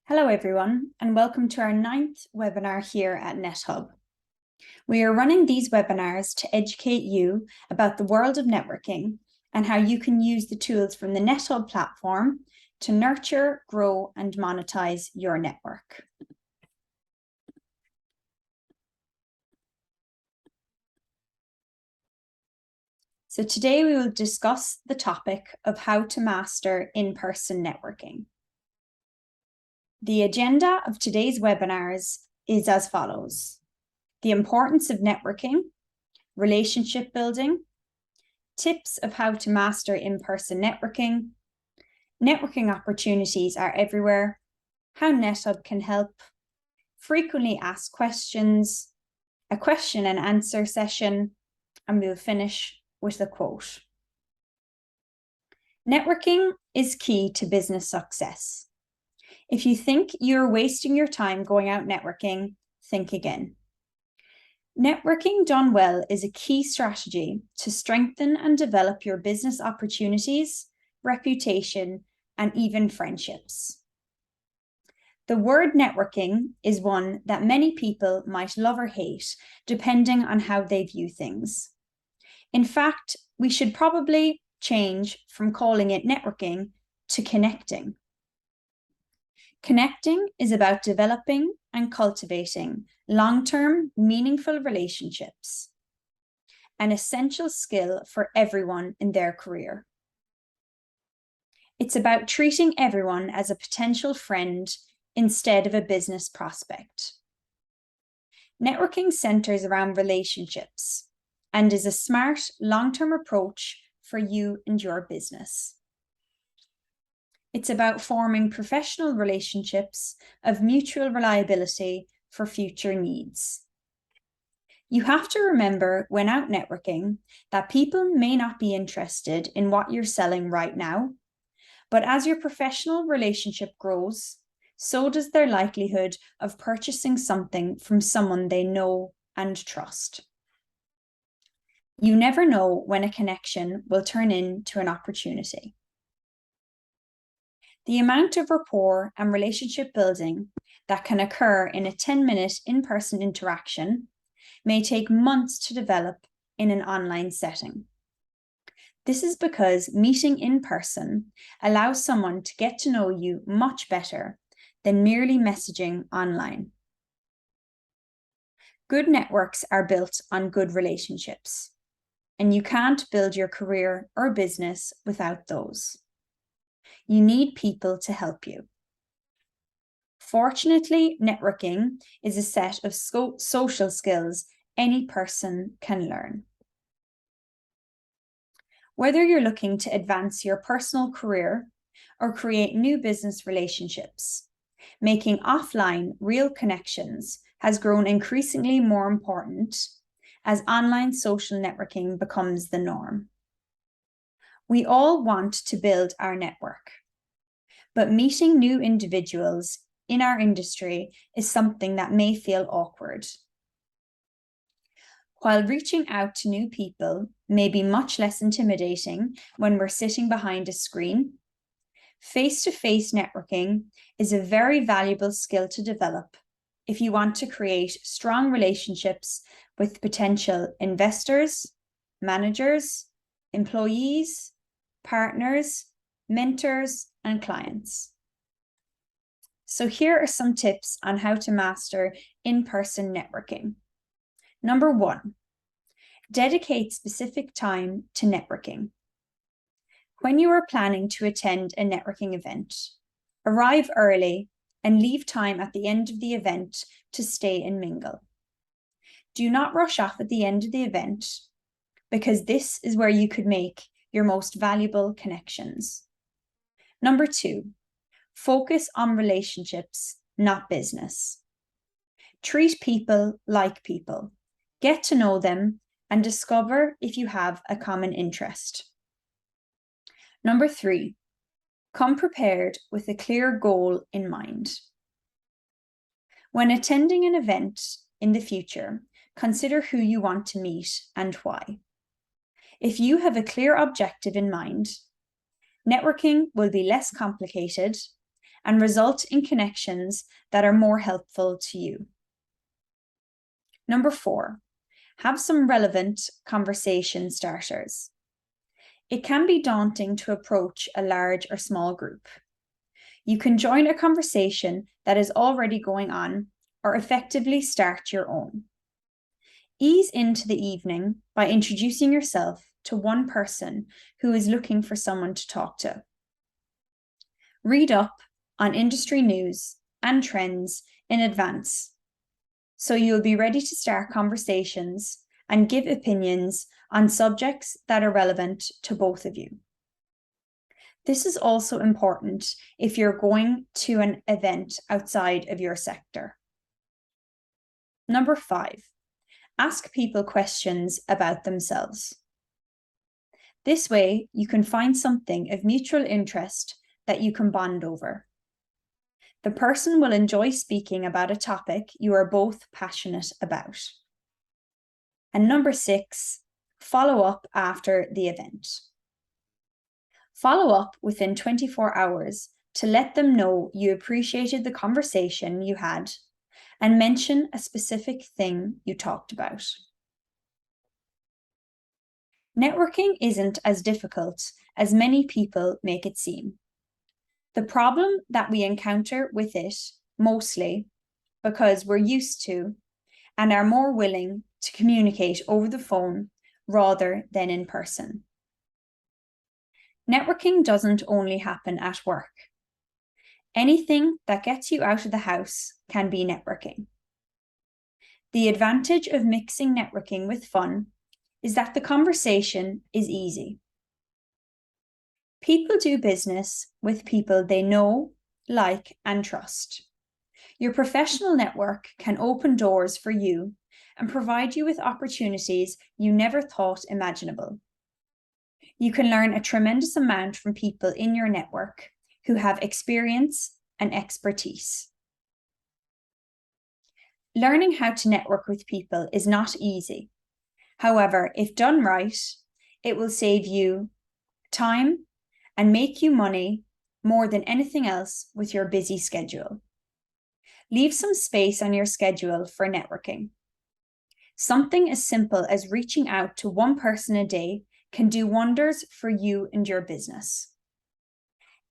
Hello everyone, and welcome to our 9th webinar here at NetHub. We are running these webinars to educate you about the world of networking and how you can use the tools from the NetHub platform to nurture, grow, and monetize your network. So today we will discuss the topic of how to master in-person networking. The agenda of today's webinars is as follows: the importance of networking, relationship building, tips of how to master in-person networking, networking opportunities are everywhere, how NetHub can help, frequently asked questions, a question and answer session, and we'll finish with a quote. Networking is key to business success. If you think you're wasting your time going out networking, think again. Networking done well is a key strategy to strengthen and develop your business opportunities, reputation, and even friendships. The word networking is one that many people might love or hate, depending on how they view things. In fact, we should probably change from calling it networking to connecting. Connecting is about developing and cultivating long-term, meaningful relationships, an essential skill for everyone in their career. It's about treating everyone as a potential friend instead of a business prospect. Networking centers around relationships and is a smart, long-term approach for you and your business. It's about forming professional relationships of mutual reliability for future needs. You have to remember when out networking that people may not be interested in what you're selling right now, but as your professional relationship grows, so does their likelihood of purchasing something from someone they know and trust. You never know when a connection will turn into an opportunity. The amount of rapport and relationship building that can occur in a 10-minute in-person interaction may take months to develop in an online setting. This is because meeting in person allows someone to get to know you much better than merely messaging online. Good networks are built on good relationships, and you can't build your career or business without those. You need people to help you. Fortunately, networking is a set of social skills any person can learn. Whether you're looking to advance your personal career or create new business relationships, making offline real connections has grown increasingly more important as online social networking becomes the norm. We all want to build our network, but meeting new individuals in our industry is something that may feel awkward. While reaching out to new people may be much less intimidating when we're sitting behind a screen, face-to-face networking is a very valuable skill to develop if you want to create strong relationships with potential investors, managers, employees, partners, mentors, and clients. So here are some tips on how to master in-person networking. Number 1, dedicate specific time to networking. When you are planning to attend a networking event, arrive early and leave time at the end of the event to stay and mingle. Do not rush off at the end of the event, because this is where you could make your most valuable connections. Number 2, focus on relationships, not business. Treat people like people. Get to know them and discover if you have a common interest. Number 3, come prepared with a clear goal in mind. When attending an event in the future, consider who you want to meet and why. If you have a clear objective in mind, networking will be less complicated and result in connections that are more helpful to you. Number 4, have some relevant conversation starters. It can be daunting to approach a large or small group. You can join a conversation that is already going on or effectively start your own. Ease into the evening by introducing yourself to one person who is looking for someone to talk to. Read up on industry news and trends in advance, so you'll be ready to start conversations and give opinions on subjects that are relevant to both of you. This is also important if you're going to an event outside of your sector. Number 5, ask people questions about themselves. This way, you can find something of mutual interest that you can bond over. The person will enjoy speaking about a topic you are both passionate about. And number 6, follow up after the event. Follow up within 24 hours to let them know you appreciated the conversation you had and mention a specific thing you talked about. Networking isn't as difficult as many people make it seem. The problem that we encounter with it, mostly because we're used to and are more willing to communicate over the phone rather than in person. Networking doesn't only happen at work. Anything that gets you out of the house can be networking. The advantage of mixing networking with fun is that the conversation is easy. People do business with people they know, like, and trust. Your professional network can open doors for you and provide you with opportunities you never thought imaginable. You can learn a tremendous amount from people in your network who have experience and expertise. Learning how to network with people is not easy. However, if done right, it will save you time and make you money more than anything else with your busy schedule. Leave some space on your schedule for networking. Something as simple as reaching out to one person a day can do wonders for you and your business.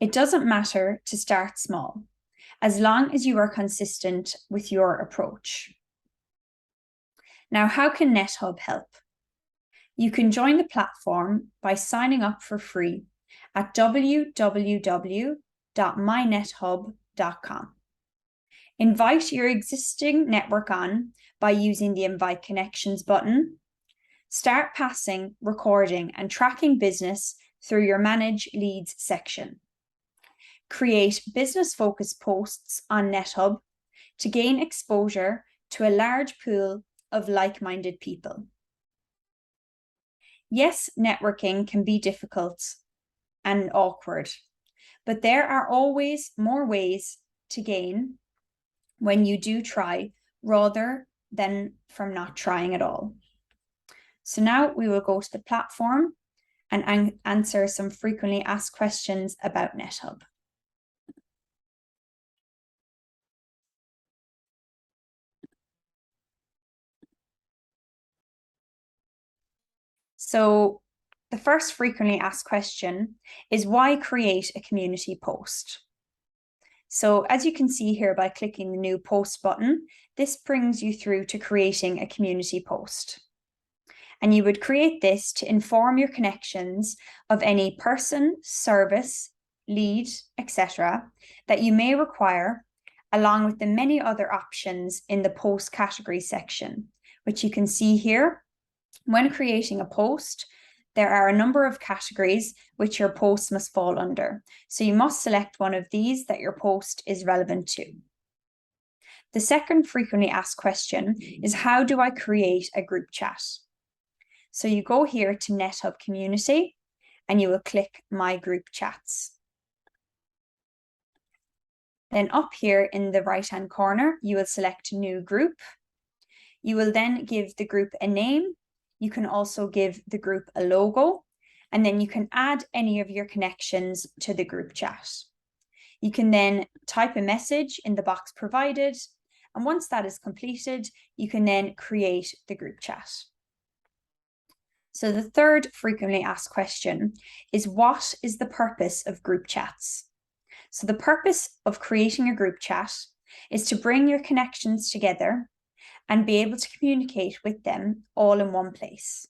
It doesn't matter to start small, as long as you are consistent with your approach. Now, how can NetHub help? You can join the platform by signing up for free at www.mynethub.com. Invite your existing network on by using the Invite Connections button. Start passing, recording, and tracking business through your Manage Leads section. Create business-focused posts on NetHub to gain exposure to a large pool of like-minded people. Yes, networking can be difficult and awkward, but there are always more ways to gain when you do try, rather than from not trying at all. So now we will go to the platform and answer some frequently asked questions about NetHub. So the first frequently asked question is, why create a community post? So as you can see here, by clicking the new post button, this brings you through to creating a community post. And you would create this to inform your connections of any person, service, lead, etc. that you may require, along with the many other options in the post category section, which you can see here. When creating a post, there are a number of categories which your post must fall under. So you must select one of these that your post is relevant to. The second frequently asked question is, how do I create a group chat? So you go here to NetHub Community and you will click My Group Chats. Then up here in the right-hand corner, you will select New Group. You will then give the group a name. You can also give the group a logo, and then you can add any of your connections to the group chat. You can then type a message in the box provided, and once that is completed, you can then create the group chat. So the third frequently asked question is, what is the purpose of group chats? So the purpose of creating a group chat is to bring your connections together and be able to communicate with them all in one place.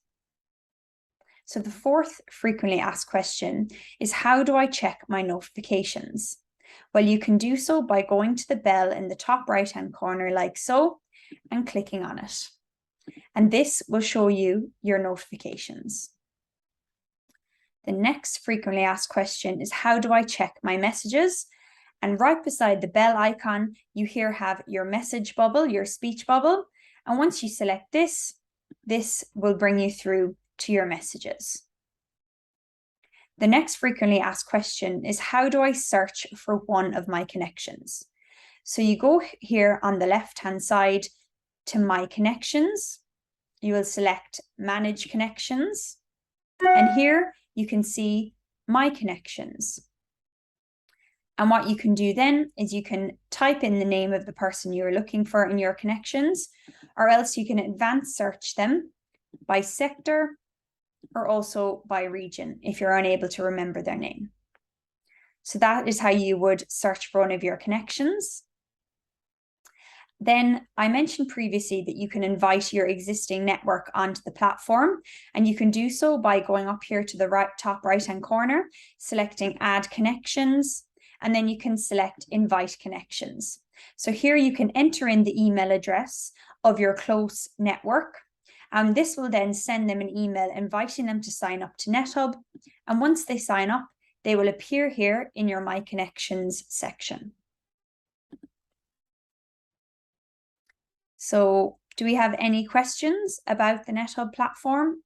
So the fourth frequently asked question is, how do I check my notifications? Well, you can do so by going to the bell in the top right-hand corner like so and clicking on it. And this will show you your notifications. The next frequently asked question is, how do I check my messages? And right beside the bell icon, you here have your message bubble, your speech bubble. And once you select this, this will bring you through to your messages. The next frequently asked question is, how do I search for one of my connections? So you go here on the left-hand side to My Connections. You will select Manage Connections. And here you can see My Connections. And what you can do then is you can type in the name of the person you're looking for in your connections, or else you can advanced search them by sector or also by region if you're unable to remember their name. So that is how you would search for one of your connections. Then I mentioned previously that you can invite your existing network onto the platform, and you can do so by going up here to the top right-hand corner, selecting Add Connections, and then you can select Invite Connections. So here you can enter in the email address of your close network, and this will then send them an email inviting them to sign up to NetHub, and once they sign up, they will appear here in your My Connections section. So do we have any questions about the NetHub platform?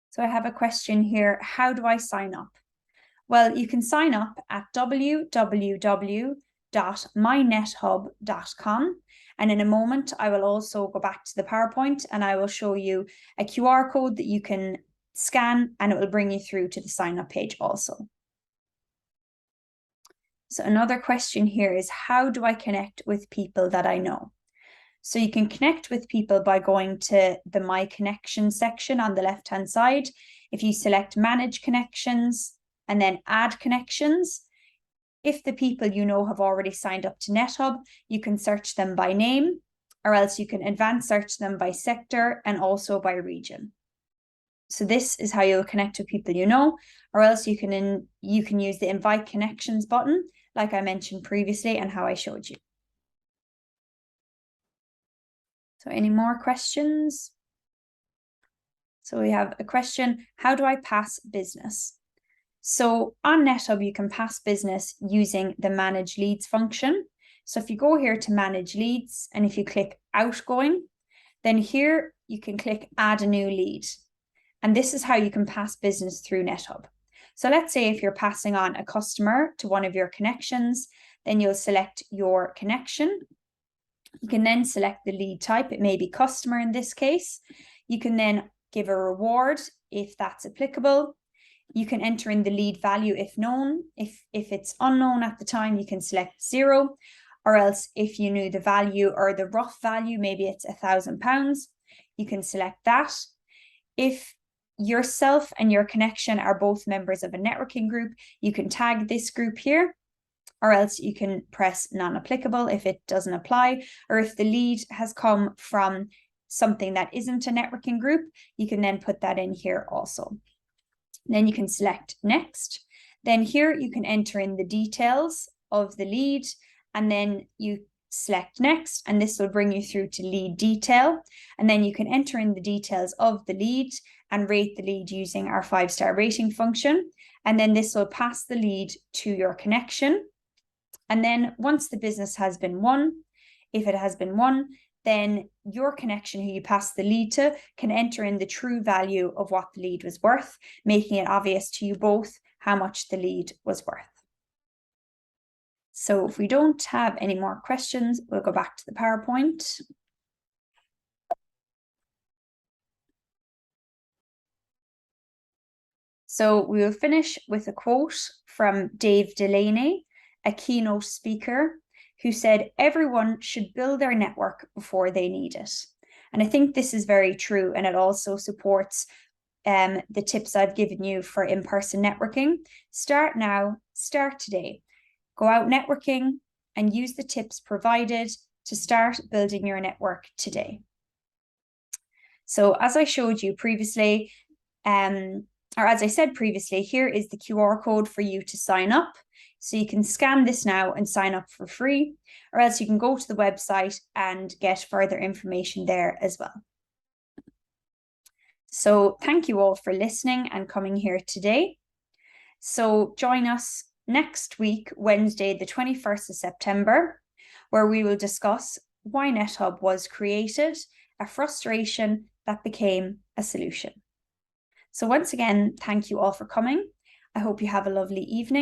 So I have a question here. How do I sign up? Well, you can sign up at www.mynethub.com. And in a moment, I will also go back to the PowerPoint and I will show you a QR code that you can scan, and it will bring you through to the sign up page also. So another question here is, how do I connect with people that I know? So you can connect with people by going to the My Connections section on the left-hand side. If you select Manage Connections and then Add Connections, if the people you know have already signed up to NetHub, you can search them by name, or else you can advanced search them by sector and also by region. So this is how you'll connect with people you know, or else you can use the Invite Connections button, like I mentioned previously and how I showed you. So any more questions? So we have a question, how do I pass business? So on NetHub, you can pass business using the Manage Leads function. So if you go here to Manage Leads, and if you click Outgoing, then here you can click Add a New Lead. And this is how you can pass business through NetHub. So let's say if you're passing on a customer to one of your connections, then you'll select your connection. You can then select the lead type. It may be customer in this case. You can then give a reward if that's applicable. You can enter in the lead value if known. If it's unknown at the time, you can select 0, or else if you knew the value or the rough value, maybe it's £1,000, you can select that. If yourself and your connection are both members of a networking group, you can tag this group here, or else you can press non-applicable if it doesn't apply, or if the lead has come from something that isn't a networking group, you can then put that in here also. Then you can select next. Then here you can enter in the details of the lead, and then you select next, and this will bring you through to lead detail. And then you can enter in the details of the lead and rate the lead using our 5-star rating function. And then this will pass the lead to your connection. And then once the business has been won, if it has been won, then your connection who you pass the lead to can enter in the true value of what the lead was worth, making it obvious to you both how much the lead was worth. So if we don't have any more questions, we'll go back to the PowerPoint. So we will finish with a quote from Dave Delaney, a keynote speaker, who said, "Everyone should build their network before they need it." And I think this is very true, and it also supports the tips I've given you for in-person networking. Start now, start today. Go out networking and use the tips provided to start building your network today. So as I showed you previously, or as I said previously, here is the QR code for you to sign up. So you can scan this now and sign up for free, or else you can go to the website and get further information there as well. So thank you all for listening and coming here today. So join us next week, Wednesday, the 21st of September, where we will discuss why NetHub was created, a frustration that became a solution. So once again, thank you all for coming. I hope you have a lovely evening.